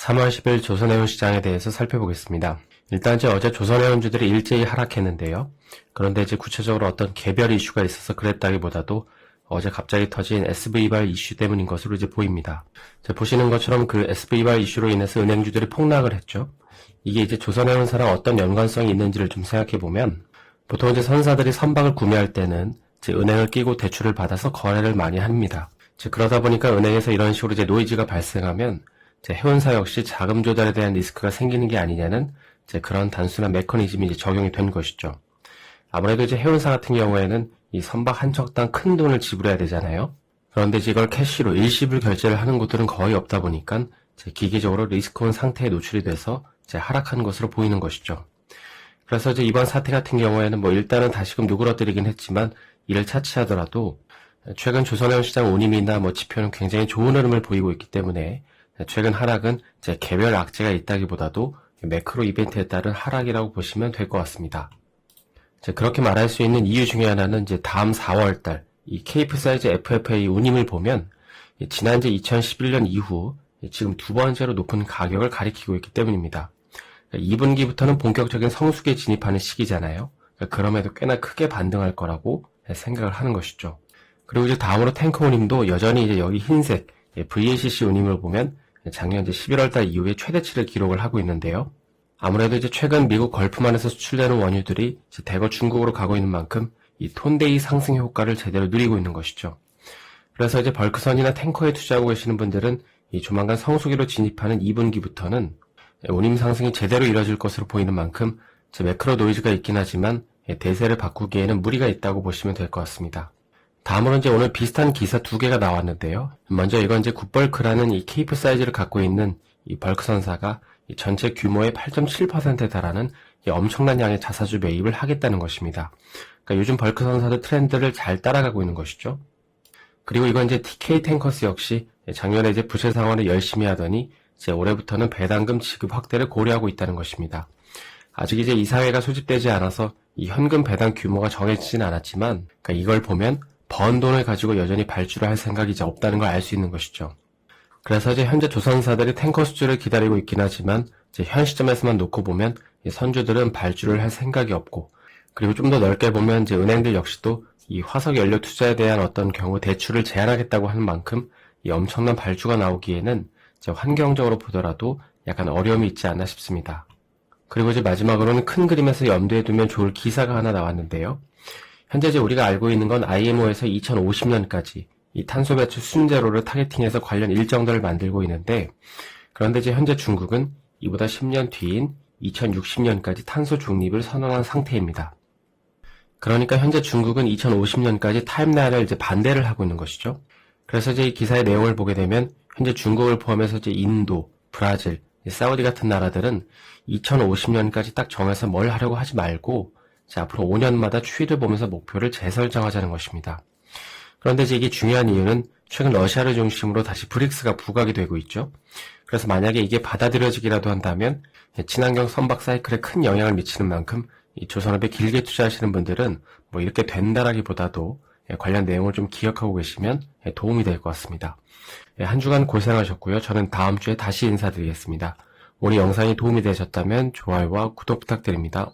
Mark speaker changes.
Speaker 1: 3월 10일 조선해운 시장에 대해서 살펴보겠습니다. 일단 이제 어제 조선해운주들이 일제히 하락했는데요. 그런데 이제 구체적으로 어떤 개별 이슈가 있어서 그랬다기보다도 어제 갑자기 터진 SV발 이슈 때문인 것으로 이제 보입니다. 자, 보시는 것처럼 그 SV발 이슈로 인해서 은행주들이 폭락을 했죠. 이게 이제 조선해운사랑 어떤 연관성이 있는지를 좀 생각해보면, 보통 이제 선사들이 선박을 구매할 때는 이제 은행을 끼고 대출을 받아서 거래를 많이 합니다. 그러다 보니까 은행에서 이런 식으로 이제 노이즈가 발생하면 이제 해운사 역시 자금 조달에 대한 리스크가 생기는 게 아니냐는 이제 그런 단순한 메커니즘이 이제 적용이 된 것이죠. 아무래도 이제 해운사 같은 경우에는 이 선박 한 척당 큰 돈을 지불해야 되잖아요. 그런데 이걸 캐시로 일시불 결제를 하는 곳들은 거의 없다 보니까 이제 기계적으로 리스크온 상태에 노출이 돼서 이제 하락한 것으로 보이는 것이죠. 그래서 이제 이번 사태 같은 경우에는 일단은 다시금 누그러뜨리긴 했지만 이를 차치하더라도 최근 조선해운 시장 운임이나 지표는 굉장히 좋은 흐름을 보이고 있기 때문에 최근 하락은 이제 개별 악재가 있다기보다도 매크로 이벤트에 따른 하락이라고 보시면 될 것 같습니다. 그렇게 말할 수 있는 이유 중에 하나는 이제 다음 4월달 이 케이프 사이즈 FFA 운임을 보면 지난 2011년 이후 지금 두 번째로 높은 가격을 가리키고 있기 때문입니다. 2분기부터는 본격적인 성수기에 진입하는 시기잖아요. 그럼에도 꽤나 크게 반등할 거라고 생각을 하는 것이죠. 그리고 이제 다음으로 탱커 운임도 여전히 이제 여기 흰색 VLCC 운임을 보면 작년 이제 11월달 이후에 최대치를 기록을 하고 있는데요. 아무래도 이제 최근 미국 걸프만에서 수출되는 원유들이 이제 대거 중국으로 가고 있는 만큼 이 톤데이 상승 효과를 제대로 누리고 있는 것이죠. 그래서 이제 벌크선이나 탱커에 투자하고 계시는 분들은 이 조만간 성수기로 진입하는 2분기부터는 운임 상승이 제대로 이뤄질 것으로 보이는 만큼 매크로 노이즈가 있긴 하지만 대세를 바꾸기에는 무리가 있다고 보시면 될 것 같습니다. 다음으로 이제 오늘 비슷한 기사 두 개가 나왔는데요. 먼저 이건 이제 굿벌크라는 이 케이프 사이즈를 갖고 있는 이 벌크선사가 이 전체 규모의 8.7%에 달하는 이 엄청난 양의 자사주 매입을 하겠다는 것입니다. 그러니까 요즘 벌크선사들 트렌드를 잘 따라가고 있는 것이죠. 그리고 이건 이제 TK 탱커스 역시 작년에 이제 부채 상환을 열심히 하더니 이제 올해부터는 배당금 지급 확대를 고려하고 있다는 것입니다. 아직 이제 이사회가 소집되지 않아서 이 현금 배당 규모가 정해지진 않았지만, 그러니까 이걸 보면 번 돈을 가지고 여전히 발주를 할 생각이 이제 없다는 걸 알 수 있는 것이죠. 그래서 이제 현재 조선사들이 탱커 수주를 기다리고 있긴 하지만 이제 현 시점에서만 놓고 보면 이 선주들은 발주를 할 생각이 없고, 그리고 좀 더 넓게 보면 이제 은행들 역시도 이 화석 연료 투자에 대한 어떤 경우 대출을 제한하겠다고 하는 만큼 이 엄청난 발주가 나오기에는 이제 환경적으로 보더라도 약간 어려움이 있지 않나 싶습니다. 그리고 이제 마지막으로는 큰 그림에서 염두에 두면 좋을 기사가 하나 나왔는데요. 현재 이제 우리가 알고 있는 건 IMO에서 2050년까지 이 탄소 배출 순제로를 타겟팅해서 관련 일정들을 만들고 있는데, 그런데 이제 현재 중국은 이보다 10년 뒤인 2060년까지 탄소 중립을 선언한 상태입니다. 그러니까 현재 중국은 2050년까지 타임라인을 이제 반대를 하고 있는 것이죠. 그래서 이제 이 기사의 내용을 보게 되면 현재 중국을 포함해서 이제 인도, 브라질, 사우디 같은 나라들은 2050년까지 딱 정해서 뭘 하려고 하지 말고 앞으로 5년마다 추이를 보면서 목표를 재설정하자는 것입니다. 그런데 이제 이게 중요한 이유는 최근 러시아를 중심으로 다시 브릭스가 부각이 되고 있죠. 그래서 만약에 이게 받아들여지기라도 한다면 친환경 선박 사이클에 큰 영향을 미치는 만큼 이 조선업에 길게 투자하시는 분들은 이렇게 된다라기보다도 관련 내용을 좀 기억하고 계시면 도움이 될 것 같습니다. 한 주간 고생하셨고요. 저는 다음 주에 다시 인사드리겠습니다. 오늘 영상이 도움이 되셨다면 좋아요와 구독 부탁드립니다.